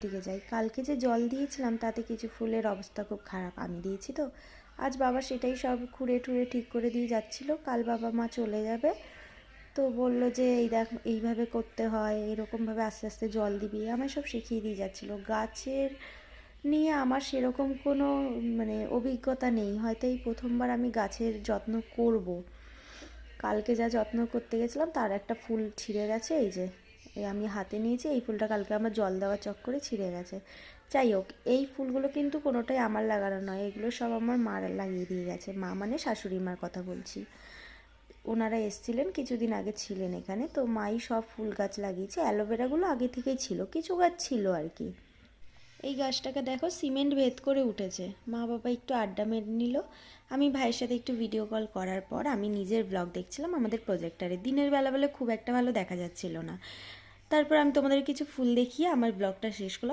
দিকে যাই। কালকে যে জল দিয়েছিলাম তাতে কিছু ফুলের অবস্থা খুব খারাপ, আমি দিয়েছি তো। আজ বাবা সেটাই সব খুঁড়ে টুড়ে ঠিক করে দিয়ে যাচ্ছিলো। কাল বাবা মা চলে যাবে, তো বললো যে এই দেখ এইভাবে করতে হয়, এরকমভাবে আস্তে আস্তে জল দিবি, আমায় সব শিখিয়ে দিয়ে যাচ্ছিলো। গাছের নিয়ে আমার সেরকম কোনো অভিজ্ঞতা নেই, হয়তো এই প্রথমবার আমি গাছের যত্ন করব। কালকে যা যত্ন করতে গেছিলাম তার একটা ফুল ছিঁড়ে গেছে, এই যে আমি হাতে নিয়েছি, এই ফুলটা কালকে আমার জল দেওয়ার চক্করে ছিঁড়ে গেছে। যাই হোক, এই ফুলগুলো কিন্তু কোনোটাই আমার লাগানো নয়, এগুলো সব আমার মা লাগিয়ে দিয়ে গেছে। মা মানে শাশুড়ি মার কথা বলছি। ওনারা এসছিলেন কিছুদিন আগে, ছিলেন এখানে, তো মাই সব ফুল গাছ লাগিয়েছে। অ্যালোভেরাগুলো আগে থেকেই ছিল, কিছু গাছ ছিল আর কি। এই গাছটাকে দেখো সিমেন্ট ভেদ করে উঠেছে। মা বাবা একটু আড্ডা মেরে নিল। আমি ভাইয়ের সাথে একটু ভিডিও কল করার পর আমি নিজের ব্লগ দেখছিলাম আমাদের প্রজেক্টারে। দিনের বেলা বলে খুব একটা ভালো দেখা যাচ্ছিল না। তারপর আমি তোমাদের কিছু ফুল দেখিয়ে আমার ব্লগটা শেষ করলাম।